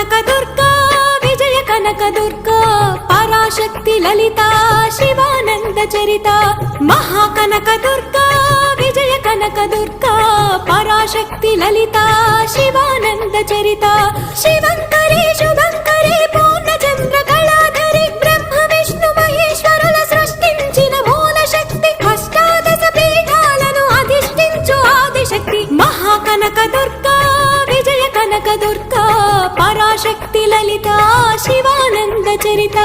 కనక దుర్గా విజయ కనక దుర్గా పరాశక్తి లలిత శివానంద చరిత మహాకనక దుర్గా విజయ కనక దుర్గా పరాశక్తి లలిత శివానంద చరిత శివంకరి శుభంకరి పూర్ణచంద్ర కళాధరి బ్రహ్మ విష్ణు మహేశ్వరుల సృష్టించిన మూల శక్తి అష్టాదశ పీఠాలను అధిష్ఠించు ఆదిశక్తి మహాకనక దుర్గా విజయ కనక దుర్గా పరాశక్తి లలిత శివానంద చరిత